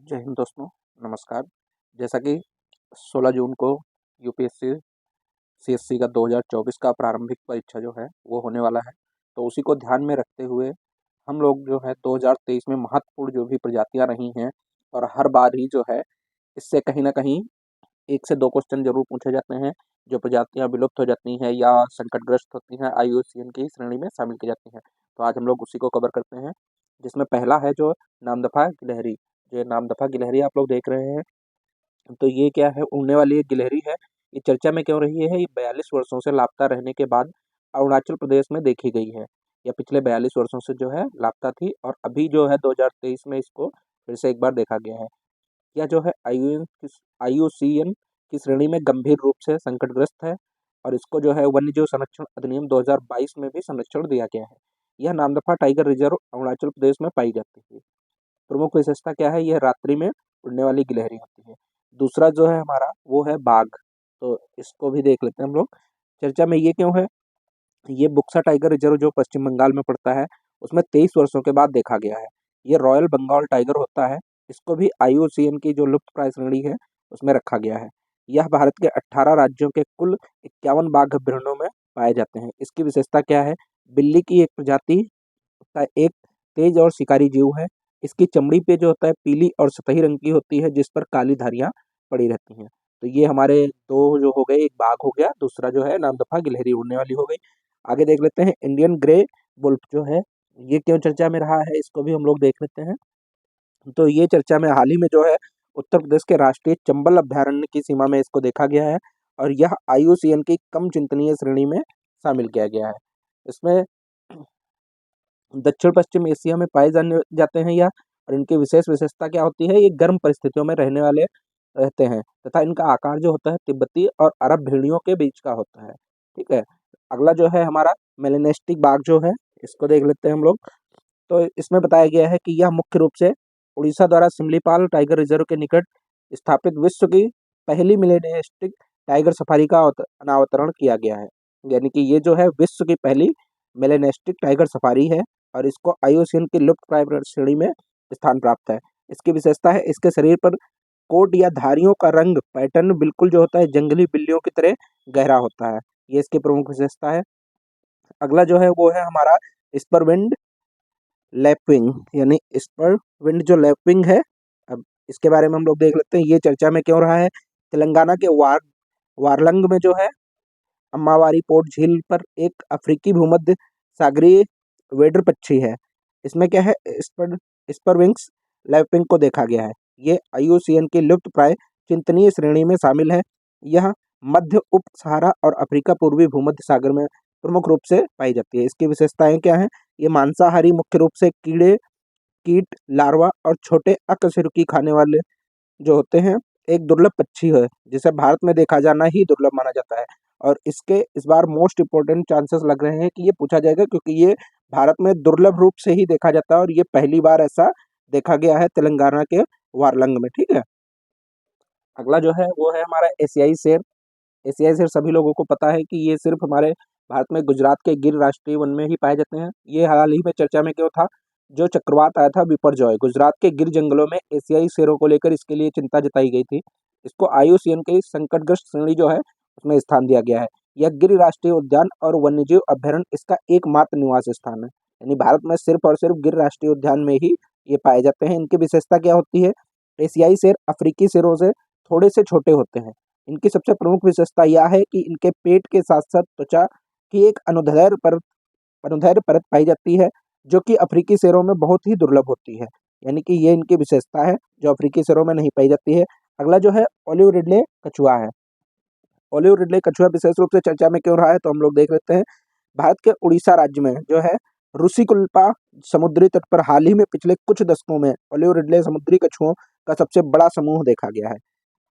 जय हिंद दोस्तों, नमस्कार। जैसा कि 16 जून को यूपीएससी सीएससी का 2024 का प्रारंभिक परीक्षा जो है वो होने वाला है, तो उसी को ध्यान में रखते हुए हम लोग जो है 2023 में महत्वपूर्ण जो भी प्रजातियां रही हैं और हर बार ही जो है इससे कहीं न कहीं 1 से 2 क्वेश्चन ज़रूर पूछे जाते हैं, जो प्रजातियां विलुप्त हो जाती हैं या संकटग्रस्त होती हैं, आईयूसीएन की श्रेणी में शामिल की जाती हैं। तो आज हम लोग उसी को कवर करते हैं, जिसमें पहला है जो नामदफ़ा गिलहरी। जो नामदफ़ा गिलहरी आप लोग देख रहे हैं, तो ये क्या है, उड़ने वाली एक गिलहरी है। ये चर्चा में क्यों रही है? ये 42 वर्षों से लापता रहने के बाद अरुणाचल प्रदेश में देखी गई है। यह पिछले 42 वर्षों से जो है लापता थी और अभी जो है 2023 में इसको फिर से एक बार देखा गया है। यह जो है आईयूसीएन की श्रेणी में गंभीर रूप से संकटग्रस्त है और इसको जो है वन्यजीव संरक्षण अधिनियम 2022 में भी संरक्षण दिया गया है। यह नामदफा टाइगर रिजर्व अरुणाचल प्रदेश में पाई जाती है। प्रमुख विशेषता क्या है? यह रात्रि में उड़ने वाली गिलहरी होती है। दूसरा जो है हमारा वो है बाघ, तो इसको भी देख लेते हैं हम लोग। चर्चा में ये क्यों है? ये बुक्सा टाइगर रिजर्व जो पश्चिम बंगाल में पड़ता है, उसमें 23 वर्षों के बाद देखा गया है। ये रॉयल बंगाल टाइगर होता है। इसको भी आईयूसीएन की जो लुप्तप्राय श्रेणी है उसमें रखा गया है। यह भारत के 18 राज्यों के कुल 51 बाघ अभयारण्यों में पाए जाते हैं। इसकी विशेषता क्या है? बिल्ली की एक प्रजाति का एक तेज और शिकारी जीव है। इसकी चमड़ी पे जो होता है पीली और सतही रंग की होती है, जिस पर काली धारियां पड़ी रहती हैं। तो ये हमारे दो जो हो गए, एक बाघ हो गया, दूसरा जो है नामदफा गिलहरी उड़ने वाली हो गई। आगे देख लेते हैं इंडियन ग्रे वुल्फ जो है, ये क्यों चर्चा में रहा है, इसको भी हम लोग देख लेते हैं। तो ये चर्चा में हाल ही में जो है उत्तर प्रदेश के राष्ट्रीय चंबल अभयारण्य की सीमा में इसको देखा गया है और यह आईयूसीएन की कम चिंतनीय श्रेणी में शामिल किया गया है। इसमें दक्षिण पश्चिम एशिया में पाए जाने जाते हैं यह, और इनकी विशेष विशेषता क्या होती है? ये गर्म परिस्थितियों में रहने वाले रहते हैं तथा इनका आकार जो होता है तिब्बती और अरब भेड़ियों के बीच का होता है। ठीक है। अगला जो है हमारा मेलेनेस्टिक बाघ जो है, इसको देख लेते हैं हम लोग। तो इसमें बताया गया है कि यह मुख्य रूप से उड़ीसा द्वारा सिमलीपाल टाइगर रिजर्व के निकट स्थापित विश्व की पहली मिलेनिस्टिक टाइगर सफारी का अनावतरण किया गया है। यानी कि ये जो है विश्व की पहली मेलेनेस्टिक टाइगर सफारी है और इसको आईयूसीएन की लुप्त प्राय श्रेणी में स्थान प्राप्त है। इसकी विशेषता है इसके शरीर पर कोट या धारियों का रंग पैटर्न बिल्कुल जो होता है जंगली बिल्लियों की तरह गहरा होता है। ये इसकी प्रमुख विशेषता है। अगला जो है वो है हमारा स्परविंड लैपिंग, यानी स्परविंड जो लैपिंग है, अब इसके बारे में हम लोग देख लेते हैं। ये चर्चा में क्यों रहा है? तेलंगाना के वारलंग में जो है अम्मावारी पोर्ट झील पर एक अफ्रीकी भूमध्य सागरीय वेडर पक्षी है। इसमें क्या है? स्परविंग्स लैपिंग को देखा गया है। ये आईयूसीएन की लुप्त प्राय चिंतनीय श्रेणी में शामिल है। यह मध्य उप सहारा और अफ्रीका पूर्वी भूमध्य सागर में प्रमुख रूप से पाई जाती है। इसकी विशेषताएं क्या हैं? ये मांसाहारी मुख्य रूप से कीड़े, कीट, लार्वा और छोटे अकशेरुकी खाने वाले जो होते हैं, एक दुर्लभ पक्षी है जिसे भारत में देखा जाना ही दुर्लभ माना जाता है। और इसके इस बार मोस्ट इम्पोर्टेंट चांसेस लग रहे हैं कि ये पूछा जाएगा, क्योंकि ये भारत में दुर्लभ रूप से ही देखा जाता है और ये पहली बार ऐसा देखा गया है तेलंगाना के वारलंग में। ठीक है। अगला जो है वो है हमारा एशियाई शेर। एशियाई शेर सभी लोगों को पता है कि ये सिर्फ हमारे भारत में गुजरात के गिर राष्ट्रीय वन में ही पाए जाते हैं। ये हाल ही में चर्चा में क्यों था? जो चक्रवात आया था बिपरजॉय, गुजरात के गिर जंगलों में एशियाई शेरों को लेकर इसके लिए चिंता जताई गई थी। इसको आईयूसीएन के संकटग्रस्त श्रेणी जो है उसमें स्थान दिया गया है। यह गिर राष्ट्रीय उद्यान और वन्यजीव अभ्यारण्य इसका एकमात्र निवास स्थान है। यानी भारत में सिर्फ और सिर्फ गिर राष्ट्रीय उद्यान में ही ये पाए जाते हैं। इनकी विशेषता क्या होती है? एशियाई शेर अफ्रीकी शेरों से थोड़े से छोटे होते हैं। इनकी सबसे प्रमुख विशेषता यह है कि इनके पेट के साथ साथ त्वचा की एक अनुदैर्ध्य परत पाई जाती है, जो कि अफ्रीकी शेरों में बहुत ही दुर्लभ होती है। यानी कि ये इनकी विशेषता है जो अफ्रीकी शेरों में नहीं पाई जाती है। अगला जो है ओलिव रिडले कछुआ है। ओलिव रिडले कछुआ विशेष रूप से चर्चा में क्यों रहा है, तो हम लोग देख लेते हैं। भारत के उड़ीसा राज्य में जो है रुसिकुल्पा समुद्री तट पर हाल ही में पिछले कुछ दशकों में ओलिव रिडले समुद्री कछुओं का सबसे बड़ा समूह देखा गया है।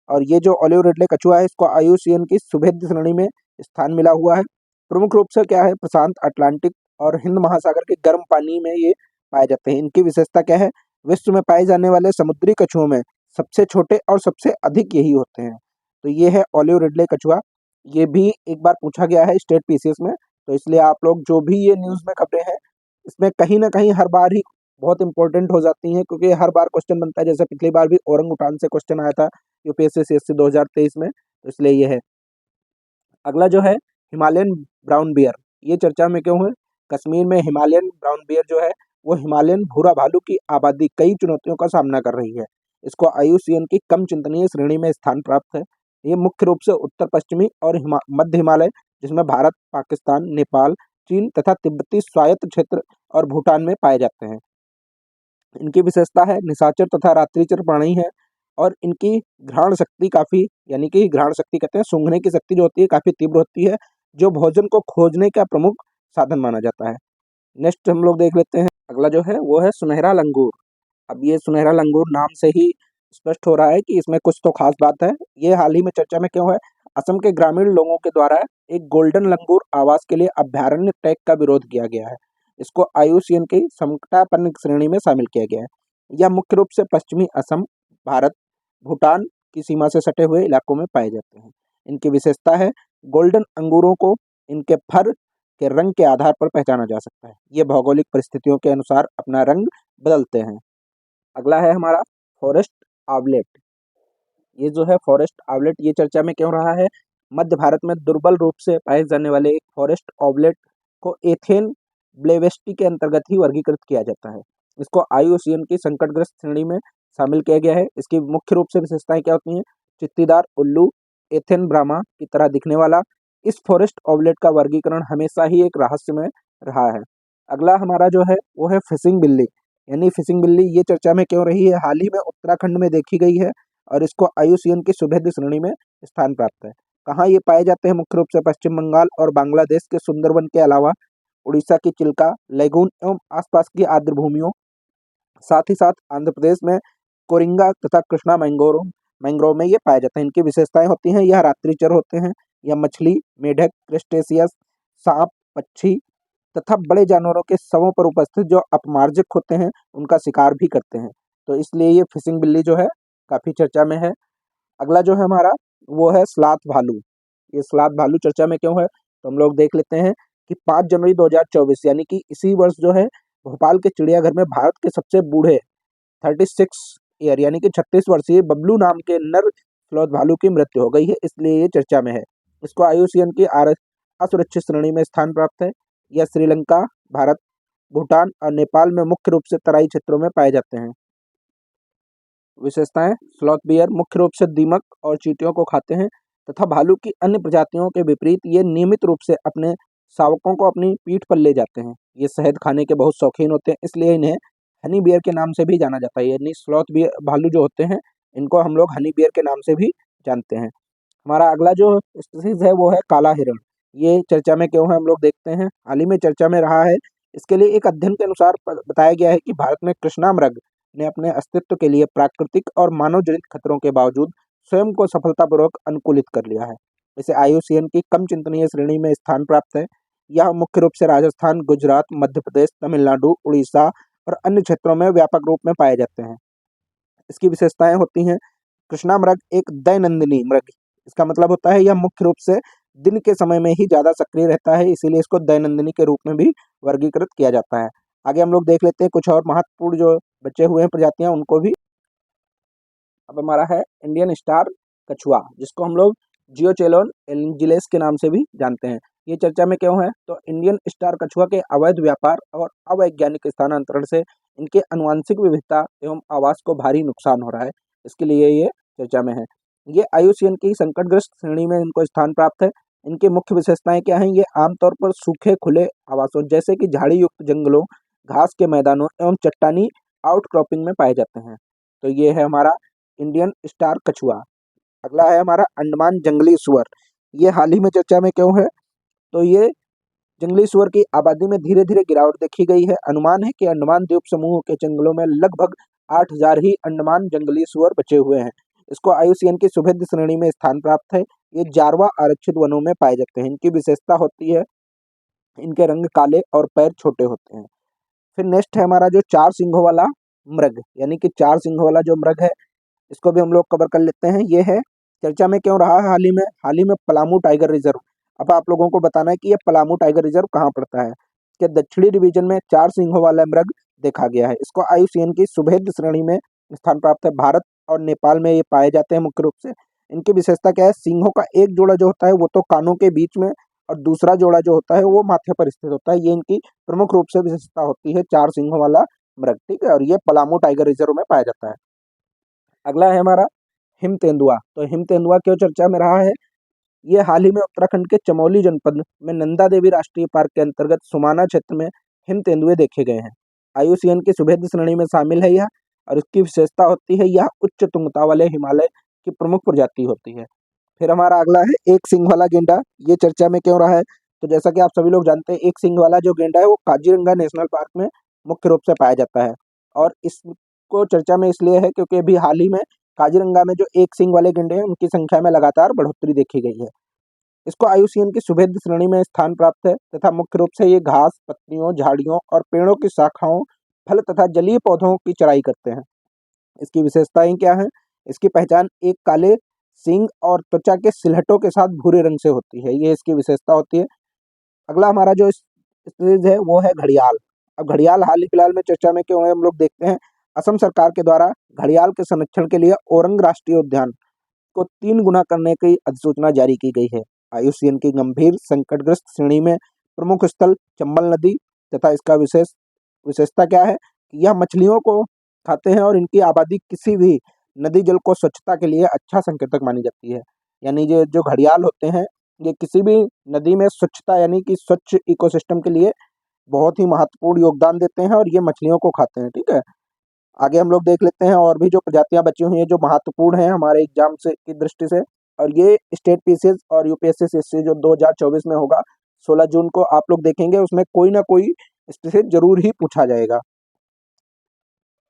और ये जो ओलिव रिडले कछुआ है, इसको आईयूसीएन की सुभेद्य श्रेणी में स्थान मिला हुआ है। प्रमुख रूप से क्या है? प्रशांत, अटलांटिक और हिंद महासागर के गर्म पानी में ये पाए जाते हैं। इनकी विशेषता क्या है? विश्व में पाए जाने वाले समुद्री कछुओं में सबसे छोटे और सबसे अधिक यही होते हैं। तो ये है ओलिव रिडले कछुआ। ये भी एक बार पूछा गया है स्टेट पीसीएस में, तो इसलिए आप लोग जो भी ये न्यूज़ में खबरें हैं, इसमें कहीं ना कहीं हर बार ही बहुत इंपॉर्टेंट हो जाती हैं, क्योंकि हर बार क्वेश्चन बनता है। जैसे पिछली बार भी औरंग-उटान से क्वेश्चन आया था यूपीएससी सीएससी 2023 में, तो इसलिए ये है। अगला जो है हिमालयन ब्राउन बियर, ये चर्चा में क्यों है? कश्मीर में हिमालयन ब्राउन बियर जो है वो हिमालयन भूरा भालू की आबादी कई चुनौतियों का सामना कर रही है। इसको आईयूसीएन की कम चिंतनीय श्रेणी में स्थान प्राप्त है। ये मुख्य रूप से उत्तर पश्चिमी और मध्य हिमालय, जिसमें भारत, पाकिस्तान, नेपाल, चीन तथा तिब्बती स्वायत्त क्षेत्र और भूटान में पाए जाते हैं। इनकी विशेषता है निशाचर तथा रात्रिचर प्राणी है, और इनकी घ्राण शक्ति काफ़ी, यानी कि घ्राण शक्ति कहते हैं सूंघने की शक्ति जो होती है काफ़ी तीव्र होती है, जो भोजन को खोजने का प्रमुख साधन माना जाता है। नेक्स्ट हम लोग देख लेते हैं, अगला जो है वो है सुनहरा लंगूर। अब ये सुनहरा लंगूर नाम से ही स्पष्ट हो रहा है कि इसमें कुछ तो खास बात है। ये हाल ही में चर्चा में क्यों है? असम के ग्रामीण लोगों के द्वारा एक गोल्डन लंगूर आवास के लिए अभयारण्य टैग का विरोध किया गया है। इसको आईयूसीएन की संकटापन्न श्रेणी में शामिल किया गया है। यह मुख्य रूप से पश्चिमी असम, भारत, भूटान की सीमा से सटे हुए इलाकों में पाए जाते हैं। इनकी विशेषता है गोल्डन अंगूरों को इनके फर के रंग के आधार पर पहचाना जा सकता है। ये भौगोलिक परिस्थितियों के अनुसार अपना रंग बदलते हैं। अगला है हमारा फॉरेस्ट आंवलेट। ये जो है फॉरेस्ट आंवलेट, ये चर्चा में क्यों रहा है? मध्य भारत में दुर्बल रूप से पाए जाने वाले एक फॉरेस्ट आंवलेट को एथेन ब्लेवेस्टी के अंतर्गत ही वर्गीकृत किया जाता है। इसको आईयूसीएन की संकटग्रस्त श्रेणी में शामिल किया गया है। इसकी मुख्य रूप से विशेषताएं क्या होती हैं? चित्तीदार उल्लू, एथेन ब्राह्मा की तरह दिखने वाला। इस फॉरेस्ट आंवलेट का वर्गीकरण हमेशा ही एक रहस्यमय रहा है। अगला हमारा जो है वो है फिशिंग बिल्ली, यानी फिशिंग बिल्ली। ये चर्चा में क्यों रही है? हाल ही में उत्तराखंड में देखी गई है, और इसको आईयूसीएन की सुभेद्य श्रेणी में स्थान प्राप्त है। कहाँ ये पाए जाते हैं? मुख्य रूप से पश्चिम बंगाल और बांग्लादेश के सुंदरवन के अलावा उड़ीसा की चिल्का, लैगून एवं आसपास की आर्द्र भूमियों, साथ ही साथ आंध्र प्रदेश में कोरिंगा तथा कृष्णा मैंग्रोव मैंग्रोव में ये पाए जाते हैं। इनकी विशेषताएं होती हैं, यह रात्रिचर होते हैं। यह मछली, मेढक, क्रेस्टेशियस, सांप, पक्षी तथा बड़े जानवरों के शवों पर उपस्थित जो अपमार्जक होते हैं उनका शिकार भी करते हैं। तो इसलिए ये फिशिंग बिल्ली जो है काफ़ी चर्चा में है। अगला जो है हमारा वो है स्लाथ भालू। ये स्लाथ भालू चर्चा में क्यों है? तो हम लोग देख लेते हैं कि 5 जनवरी 2024 यानी कि इसी वर्ष जो है भोपाल के चिड़ियाघर में भारत के सबसे बूढ़े 36 ईयर यानी कि 36 वर्षीय बबलू नाम के नर स्लॉथ भालू की मृत्यु हो गई है, इसलिए ये चर्चा में है। इसको आईयूसीएन की असुरक्षित श्रेणी में स्थान प्राप्त है। यह श्रीलंका, भारत, भूटान और नेपाल में मुख्य रूप से तराई क्षेत्रों में पाए जाते हैं। विशेषताएं: स्लॉथ बियर मुख्य रूप से दीमक और चींटियों को खाते हैं तथा भालू की अन्य प्रजातियों के विपरीत ये नियमित रूप से अपने शावकों को अपनी पीठ पर ले जाते हैं। ये शहद खाने के बहुत शौकीन होते हैं, इसलिए इन्हें हनी बियर के नाम से भी जाना जाता है। यानी स्लॉथ बियर भालू जो होते हैं इनको हम लोग हनी बियर के नाम से भी जानते हैं। हमारा अगला जो स्पीसीज है वो है काला हिरण। ये चर्चा में क्यों है? हम लोग देखते हैं, हाल ही में चर्चा में रहा है। इसके लिए एक अध्ययन के अनुसार बताया गया है कि भारत में कृष्णा मृग ने अपने अस्तित्व के लिए प्राकृतिक और मानव जनित खतरों के बावजूद स्वयं को सफलतापूर्वक अनुकूलित कर लिया है। इसे आईयूसीएन की कम चिंतनीय श्रेणी में स्थान प्राप्त है। यह मुख्य रूप से राजस्थान, गुजरात, मध्य प्रदेश, तमिलनाडु, उड़ीसा और अन्य क्षेत्रों में व्यापक रूप में पाए जाते हैं। इसकी विशेषताएं होती हैं, कृष्णा मृग एक दैनंदिनी मृग, इसका मतलब होता है यह मुख्य रूप से दिन के समय में ही ज़्यादा सक्रिय रहता है, इसीलिए इसको दैनंदिनी के रूप में भी वर्गीकृत किया जाता है। आगे हम लोग देख लेते हैं कुछ और महत्वपूर्ण जो बचे हुए हैं प्रजातियां उनको भी। अब हमारा है इंडियन स्टार कछुआ, जिसको हम लोग जियोचेलोन एलिंजिलेस के नाम से भी जानते हैं। ये चर्चा में क्यों है? तो इंडियन स्टार कछुआ के अवैध व्यापार और अवैज्ञानिक स्थानांतरण से इनके आनुवंशिक विविधता एवं आवास को भारी नुकसान हो रहा है, इसके लिए ये चर्चा में है। ये आईयूसीएन की संकटग्रस्त श्रेणी में इनको स्थान प्राप्त है। इनकी मुख्य विशेषताएं क्या हैं? ये आमतौर पर सूखे खुले आवासों जैसे कि झाड़ी युक्त जंगलों, घास के मैदानों एवं चट्टानी आउटक्रॉपिंग में पाए जाते हैं। तो ये है हमारा इंडियन स्टार कछुआ। अगला है हमारा अंडमान जंगली सुअर। ये हाल ही में चर्चा में क्यों है? तो ये जंगली सुअर की आबादी में धीरे धीरे गिरावट देखी गई है। अनुमान है कि अंडमान द्वीप समूह के जंगलों में लगभग 8,000 ही अंडमान जंगली सुअर बचे हुए हैं। इसको आईयूसीएन की सुभेद्य श्रेणी में स्थान प्राप्त है। ये जारवा आरक्षित वनों में पाए जाते हैं। इनकी विशेषता होती है इनके रंग काले और पैर छोटे होते हैं। फिर नेक्स्ट है हमारा जो 4 सिंघों वाला मृग, यानी कि 4 सिंघों वाला जो मृग है इसको भी हम लोग कवर कर लेते हैं। ये है चर्चा में क्यों रहा है? हाल ही में पलामू टाइगर रिजर्व। अब आप लोगों को बताना है कि ये पलामू टाइगर रिजर्व कहाँ पड़ता है। कि दक्षिणी डिवीजन में 4 सिंघों वाला मृग देखा गया है। इसको IUCN की सुभेद्य श्रेणी में स्थान प्राप्त है। भारत और नेपाल में ये पाए जाते हैं मुख्य रूप से। इनकी विशेषता क्या है? सींगों का एक जोड़ा जो होता है वो तो कानों के बीच में, और दूसरा जोड़ा जो होता है वो माथे पर स्थित होता है। ये इनकी प्रमुख रूप से विशेषता होती है, 4 सींगों वाला मृग, ठीक है। और ये पलामू टाइगर रिजर्व में पाया जाता है। अगला है हमारा हिम तेंदुआ। तो हिम तेंदुआ क्यों चर्चा में रहा है? ये हाल ही में उत्तराखंड के चमोली जनपद में नंदा देवी राष्ट्रीय पार्क के अंतर्गत सुमाना क्षेत्र में हिम तेंदुए देखे गए हैं। IUCN की सुभेद्य श्रेणी में शामिल है यह, और इसकी विशेषता होती है यह उच्च तुंगता वाले हिमालय की प्रमुख प्रजाति होती है। फिर हमारा अगला है एक सींग वाला गेंडा। ये चर्चा में क्यों रहा है? तो जैसा कि आप सभी लोग जानते हैं, एक सींग वाला जो गेंडा है वो काजीरंगा नेशनल पार्क में मुख्य रूप से पाया जाता है। और इसको चर्चा में इसलिए है क्योंकि अभी हाल ही में काजीरंगा में जो एक सींग वाले गेंडे हैं उनकी संख्या में लगातार बढ़ोतरी देखी गई है। इसको IUCN की सुभेद्य श्रेणी में स्थान प्राप्त है तथा मुख्य रूप से ये घास, पत्तियों, झाड़ियों और पेड़ों की शाखाओं, फल तथा जलीय पौधों की चराई करते हैं। इसकी विशेषताएं क्या हैं? इसकी पहचान एक काले सींग और त्वचा के सिलहटों के साथ भूरे रंग से होती है। ये इसकी विशेषता होती है। अगला हमारा जो चीज है वो है घड़ियाल। अब घड़ियाल हाल ही फिलहाल में चर्चा में क्यों है, हम लोग देखते हैं। असम सरकार के द्वारा घड़ियाल के संरक्षण के लिए औरंग राष्ट्रीय उद्यान को 3 गुना करने की अधिसूचना जारी की गई है। IUCN की गंभीर संकटग्रस्त श्रेणी में प्रमुख स्थल चंबल नदी तथा इसका विशेषता क्या है कि यह मछलियों को खाते हैं, और इनकी आबादी किसी भी नदी जल को स्वच्छता के लिए अच्छा संकेतक मानी जाती है। यानी ये जो घड़ियाल होते हैं ये किसी भी नदी में स्वच्छता यानी कि स्वच्छ इकोसिस्टम के लिए बहुत ही महत्वपूर्ण योगदान देते हैं, और ये मछलियों को खाते हैं, ठीक है। आगे हम लोग देख लेते हैं और भी जो प्रजातियां बची हुई हैं जो महत्वपूर्ण हैं हमारे एग्जाम से की दृष्टि से। और ये स्टेट पीसीएस और यूपीएससी सीएससी जो 2024 में होगा 16 जून को, आप लोग देखेंगे उसमें कोई ना कोई स्टेट जरूर ही पूछा जाएगा।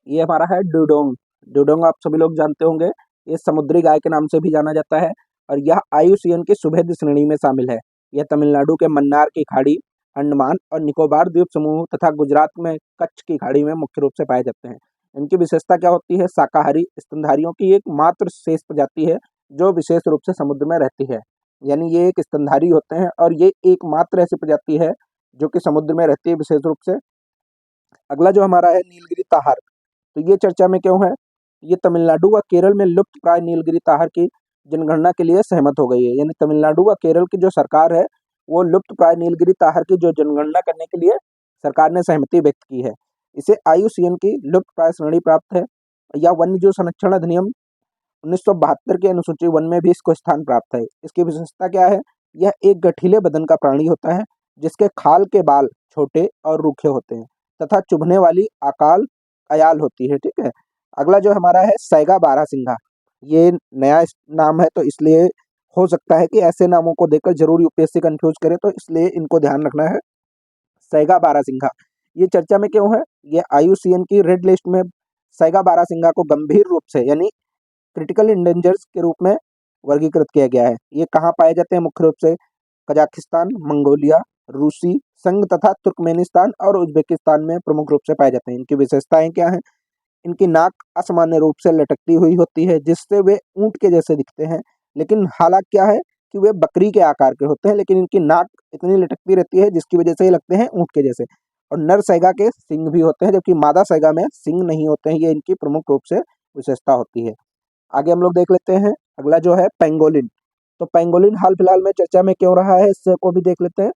ये हमारा है डुडोंग। डुडोंग आप सभी लोग जानते होंगे, ये समुद्री गाय के नाम से भी जाना जाता है, और यह IUCN की सुभेद्य श्रेणी में शामिल है। यह तमिलनाडु के मन्नार की खाड़ी, अंडमान और निकोबार द्वीप समूह तथा गुजरात में कच्छ की खाड़ी में मुख्य रूप से पाए जाते हैं। इनकी विशेषता क्या होती है? शाकाहारी स्तनधारियों की एक मात्र शेष प्रजाति है जो विशेष रूप से समुद्र में रहती है। यानी ये एक स्तनधारी होते हैं, और ये एकमात्र ऐसी प्रजाति है जो कि समुद्र में रहती है विशेष रूप से। अगला जो हमारा है नीलगिरी ताहार। तो ये चर्चा में क्यों है? ये तमिलनाडु व केरल में लुप्त प्राय नीलगिरी ताहर की जनगणना के लिए सहमत हो गई है। यानी तमिलनाडु व केरल की जो सरकार है वो लुप्त प्राय नीलगिरी ताहर की जो जनगणना करने के लिए सरकार ने सहमति व्यक्त की है। इसे IUCN की लुप्त प्राय श्रेणी प्राप्त है। या वन्य जीव संरक्षण अधिनियम 1972 की अनुसूची 1 में भी इसको स्थान प्राप्त है। इसकी विशेषता क्या है? यह एक गठीले बदन का प्राणी होता है जिसके खाल के बाल छोटे और रूखे होते हैं तथा चुभने वाली अयाल होती है, ठीक है। अगला जो हमारा है सैगा बारहसिंघा। ये नया नाम है तो इसलिए हो सकता है कि ऐसे नामों को देखकर जरूर यूपीएससी कंफ्यूज करे, तो इसलिए इनको ध्यान रखना है। सैगा बारहसिंघा ये चर्चा में क्यों है? ये IUCN की रेड लिस्ट में सैगा बारहसिंघा को गंभीर रूप से यानी क्रिटिकल इंडेंजर्स के रूप में वर्गीकृत किया गया है। ये कहाँ पाए जाते हैं? मुख्य रूप से कजाकिस्तान, मंगोलिया, रूसी संघ तथा तुर्कमेनिस्तान और उज्बेकिस्तान में प्रमुख रूप से पाए जाते हैं। इनकी विशेषताएं क्या हैं? इनकी नाक असामान्य रूप से लटकती हुई होती है जिससे वे ऊंट के जैसे दिखते हैं, लेकिन हालात क्या है कि वे बकरी के आकार के होते हैं, लेकिन इनकी नाक इतनी लटकती रहती है जिसकी वजह से ये लगते हैं ऊंट के जैसे। और नर सैगा के सींग भी होते हैं जबकि मादा सैगा में सींग नहीं होते हैं। ये इनकी प्रमुख रूप से विशेषता होती है। आगे हम लोग देख लेते हैं अगला जो है पेंगोलिन। तो पेंगोलिन हाल फिलहाल में चर्चा में क्यों रहा है इससे को भी देख लेते हैं।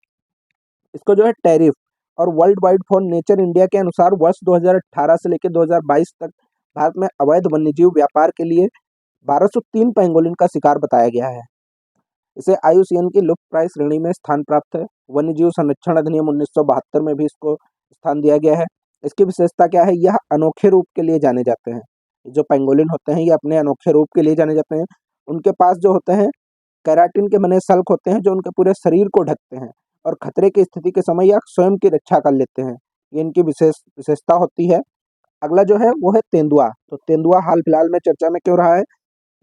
इसको जो है टैरिफ और world wide for nature India के अनुसार वर्ष 2018 से लेकर 2022 तक भारत में अवैध वन्यजीव व्यापार के लिए 1203 पेंगोलिन का शिकार बताया गया है। इसे IUCN की लुप्त प्राय श्रेणी में स्थान प्राप्त है। वन्यजीव संरक्षण अधिनियम 1972 में भी इसको स्थान दिया गया है। इसकी विशेषता क्या है? यह अनोखे रूप के लिए जाने जाते हैं। जो पेंगोलिन होते हैं ये अपने अनोखे रूप के लिए जाने जाते हैं। उनके पास जो होते हैं केराटिन के बने सल्क होते हैं जो उनके पूरे शरीर को ढकते हैं, और खतरे की स्थिति के समय यह स्वयं की रक्षा कर लेते हैं। ये इनकी विशेषता होती है। अगला जो है वो है तेंदुआ। तो तेंदुआ हाल फिलहाल में चर्चा में क्यों रहा है?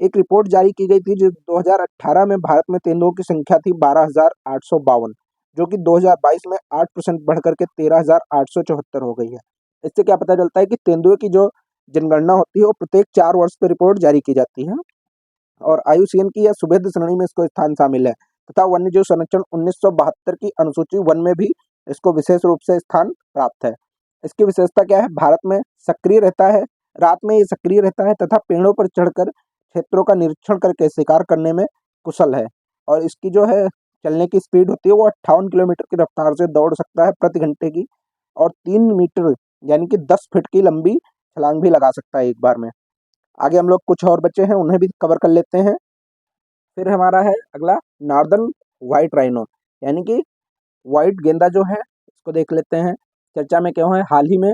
एक रिपोर्ट जारी की गई थी जो 2018 में भारत में तेंदुओं की संख्या थी 12,852, जो कि 2022 में 8% बढ़ करके 13,874 हो गई है। इससे क्या पता चलता है कि तेंदुए की जो जनगणना होती है वो प्रत्येक 4 वर्ष पर रिपोर्ट जारी की जाती है, और IUCN की यह सुभेद्य श्रेणी में इसको स्थान शामिल है तथा वन्यजीव संरक्षण 1972 की अनुसूची 1 में भी इसको विशेष रूप से स्थान प्राप्त है। इसकी विशेषता क्या है? भारत में सक्रिय रहता है, रात में ये सक्रिय रहता है तथा पेड़ों पर चढ़कर क्षेत्रों का निरीक्षण करके शिकार करने में कुशल है। और इसकी जो है चलने की स्पीड होती है वो 58 किलोमीटर की रफ्तार से दौड़ सकता है प्रति घंटे की, और 3 मीटर यानी कि 10 फीट की लंबी छलांग भी लगा सकता है एक बार में। आगे हम लोग कुछ और बच्चे हैं उन्हें भी कवर कर लेते हैं। फिर हमारा है अगला नॉर्दर्न व्हाइट राइनो, यानी कि व्हाइट गेंदा जो है इसको देख लेते हैं। चर्चा में क्यों है? हाल ही में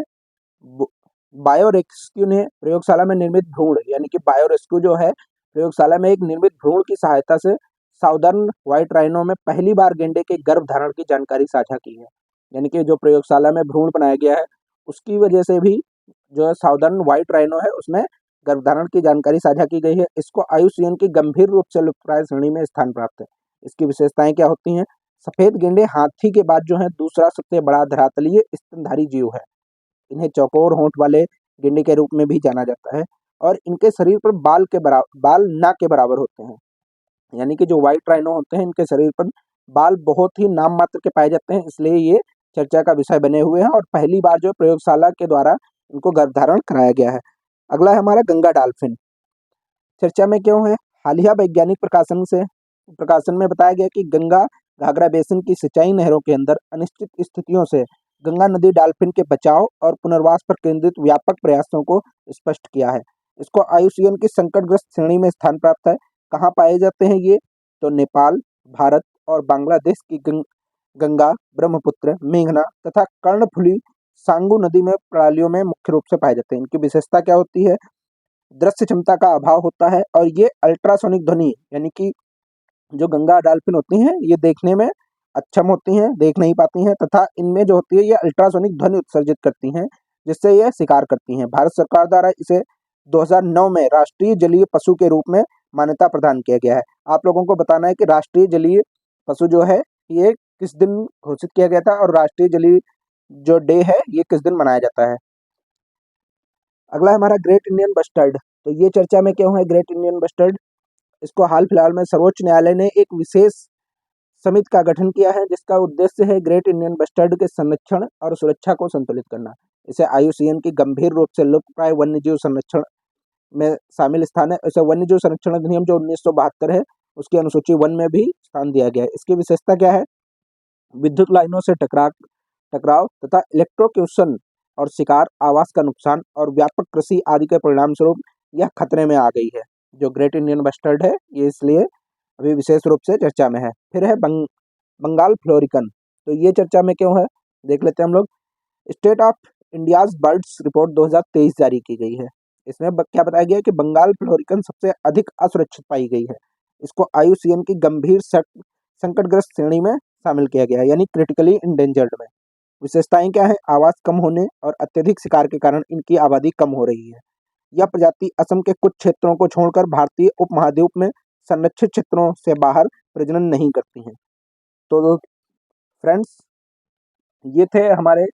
बायो रेस्क्यू ने प्रयोगशाला में निर्मित भ्रूण यानी कि बायो रेस्क्यू जो है प्रयोगशाला में एक निर्मित भ्रूण की सहायता से साउदर्न व्हाइट राइनो में पहली बार गेंडे के गर्भ धारण की जानकारी साझा की है। यानी कि जो प्रयोगशाला में भ्रूण बनाया गया है उसकी वजह से भी जो है साउदर्न व्हाइट राइनो है उसमें गर्भधारण की जानकारी साझा की गई है। इसको आयुसीएन की गंभीर रूप से लुप्तप्राय श्रेणी में स्थान प्राप्त है। इसकी विशेषताएं क्या होती हैं? सफेद गेंडे हाथी के बाद जो है दूसरा सबसे बड़ा धरातलीय स्तनधारी जीव है। इन्हें चौकोर होंठ वाले गेंडे के रूप में भी जाना जाता है, और इनके शरीर पर बाल ना के बराबर होते हैं। यानी कि जो व्हाइट राइनो होते हैं इनके शरीर पर बाल बहुत ही नाम मात्र के पाए जाते हैं, इसलिए ये चर्चा का विषय बने हुए हैं और पहली बार जो प्रयोगशाला के द्वारा इनको गर्भधारण कराया गया है। अगला है हमारा गंगा डॉल्फिन। चर्चा में क्यों है? हालिया वैज्ञानिक प्रकाशन में बताया गया कि गंगा घाघरा बेसिन की सिंचाई नहरों के अंदर अनिश्चित स्थितियों से गंगा नदी डॉल्फिन के बचाव और पुनर्वास पर केंद्रित व्यापक प्रयासों को स्पष्ट किया है। इसको आयुसीएन की संकटग्रस्त श्रेणी में स्थान प्राप्त है। कहाँ पाए जाते हैं ये? तो नेपाल, भारत और बांग्लादेश की गंगा, ब्रह्मपुत्र, मेघना तथा कर्णफुली सांगू नदी में प्रणालियों में मुख्य रूप से पाए जाते हैं। इनकी विशेषता क्या होती है? दृश्य क्षमता का अभाव होता है, और ये अल्ट्रासोनिक ध्वनि यानी कि जो गंगा डॉल्फिन होती हैं ये देखने में अक्षम होती हैं, देख नहीं पाती हैं, तथा इनमें जो होती है ये अल्ट्रासोनिक ध्वनि उत्सर्जित करती हैं जिससे ये शिकार करती हैं। भारत सरकार द्वारा इसे 2009 में राष्ट्रीय जलीय पशु के रूप में मान्यता प्रदान किया गया है। आप लोगों को बताना है कि राष्ट्रीय जलीय पशु जो है ये किस दिन घोषित किया गया था, और राष्ट्रीय जलीय जो डे है ये किस दिन मनाया जाता है। अगला है हमारा ग्रेट इंडियन बस्टर्ड। तो ये चर्चा में क्यों है ग्रेट इंडियन बस्टर्ड? इसको हाल फिलहाल में सर्वोच्च न्यायालय ने एक विशेष समिति का गठन किया है जिसका उद्देश्य है ग्रेट इंडियन बस्टर्ड के संरक्षण और सुरक्षा को संतुलित करना। इसे आयुसीएन की गंभीर रूप से लुप्तप्राय वन्यजीव संरक्षण में शामिल स्थान है। इसे वन्यजीव संरक्षण अधिनियम जो 1972 है उसकी अनुसूची 1 में भी स्थान दिया गया है। इसकी विशेषता क्या है? विद्युत लाइनों से टकराव तथा इलेक्ट्रोक्यूशन और शिकार, आवास का नुकसान और व्यापक कृषि आदि के परिणाम स्वरूप यह खतरे में आ गई है। जो ग्रेट इंडियन बस्टर्ड है ये इसलिए अभी विशेष रूप से चर्चा में है। फिर है बंगाल फ्लोरिकन। तो ये चर्चा में क्यों है? देख लेते हैं हम लोग। State of India's birds report 2023 जारी की गई है। इसमें क्या बताया गया है कि बंगाल फ्लोरिकन सबसे अधिक असुरक्षित पाई गई है। इसको आयुसीएन की गंभीर संकटग्रस्त श्रेणी में शामिल किया गया है, यानी क्रिटिकली इंडेंजर्ड में। विशेषताएं क्या है? आवास कम होने और अत्यधिक शिकार के कारण इनकी आबादी कम हो रही है। यह प्रजाति असम के कुछ क्षेत्रों को छोड़कर भारतीय उपमहाद्वीप में संरक्षित क्षेत्रों से बाहर प्रजनन नहीं करती हैं। तो फ्रेंड्स ये थे हमारे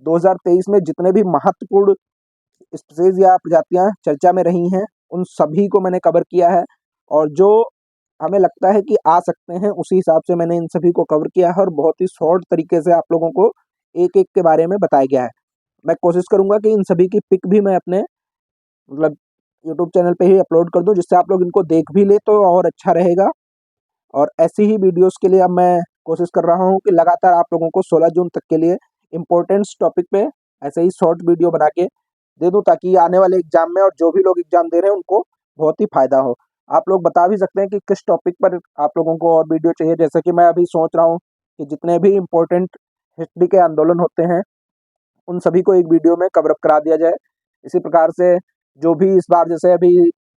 2023 में जितने भी महत्वपूर्ण स्पीशीज या प्रजातियां चर्चा में रही हैं उन सभी को मैंने कवर किया है, और जो हमें लगता है कि आ सकते हैं उसी हिसाब से मैंने इन सभी को कवर किया है, और बहुत ही शॉर्ट तरीके से आप लोगों को एक एक के बारे में बताया गया है। मैं कोशिश करूंगा कि इन सभी की पिक भी मैं अपने मतलब यूट्यूब चैनल पे ही अपलोड कर दूं, जिससे आप लोग इनको देख भी ले तो और अच्छा रहेगा। और ऐसी ही वीडियोस के लिए अब मैं कोशिश कर रहा हूँ कि लगातार आप लोगों को 16 जून तक के लिए इम्पोर्टेंट्स टॉपिक पे ऐसे ही शॉर्ट वीडियो बना के दे दूँ, ताकि आने वाले एग्जाम में और जो भी लोग एग्जाम दे रहे हैं उनको बहुत ही फायदा हो। आप लोग बता भी सकते हैं कि किस टॉपिक पर आप लोगों को और वीडियो चाहिए। जैसे कि मैं अभी सोच रहा हूँ कि जितने भी इम्पोर्टेंट हिस्ट्री के आंदोलन होते हैं उन सभी को एक वीडियो में कवर अप करा दिया जाए। इसी प्रकार से जो भी इस बार जैसे अभी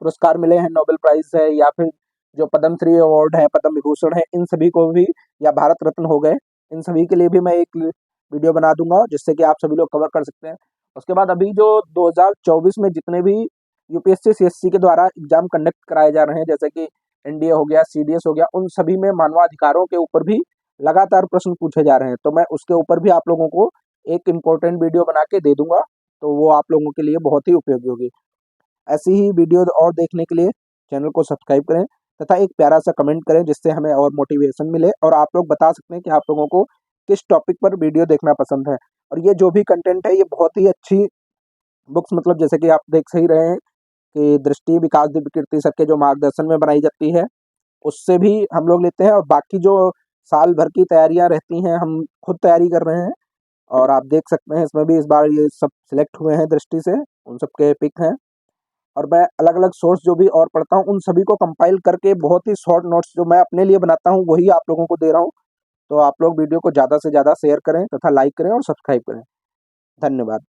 पुरस्कार मिले हैं, नोबेल प्राइज है या फिर जो पद्मश्री अवार्ड है, पद्म विभूषण है, इन सभी को भी, या भारत रत्न हो गए, इन सभी के लिए भी मैं एक वीडियो बना दूंगा जिससे कि आप सभी लोग कवर कर सकते हैं। उसके बाद अभी जो 2024 में जितने भी यूपीएससी सीएससी के द्वारा एग्जाम कंडक्ट कराए जा रहे हैं, जैसे कि एनडीए हो गया, सीडीएस हो गया, उन सभी में मानवाधिकारों के ऊपर भी लगातार प्रश्न पूछे जा रहे हैं। तो मैं उसके ऊपर भी आप लोगों को एक इम्पोर्टेंट वीडियो बना के दे दूंगा, तो वो आप लोगों के लिए बहुत ही उपयोगी होगी। ऐसी ही वीडियो और देखने के लिए चैनल को सब्सक्राइब करें तथा एक प्यारा सा कमेंट करें जिससे हमें और मोटिवेशन मिले, और आप लोग बता सकते हैं कि आप लोगों को किस टॉपिक पर वीडियो देखना पसंद है। और ये जो भी कंटेंट है ये बहुत ही अच्छी बुक्स, मतलब जैसे कि आप देख ही रहे हैं कि दृष्टि, विकास, दिव्यकीर्ति सर के जो मार्गदर्शन में बनाई जाती है, उससे भी हम लोग लेते हैं। और बाकी जो साल भर की तैयारियां रहती हैं, हम खुद तैयारी कर रहे हैं। और आप देख सकते हैं इसमें भी इस बार ये सब सिलेक्ट हुए हैं दृष्टि से, उन सब के पिक हैं। और मैं अलग-अलग सोर्स जो भी और पढ़ता हूँ, उन सभी को कंपाइल करके बहुत ही शॉर्ट नोट्स जो मैं अपने लिए बनाता हूँ, वही आप लोगों को दे रहा हूँ। तो आप लोग वीडियो को ज़्यादा से ज़्यादा शेयर करें तथा लाइक करें और सब्सक्राइब करें। धन्यवाद।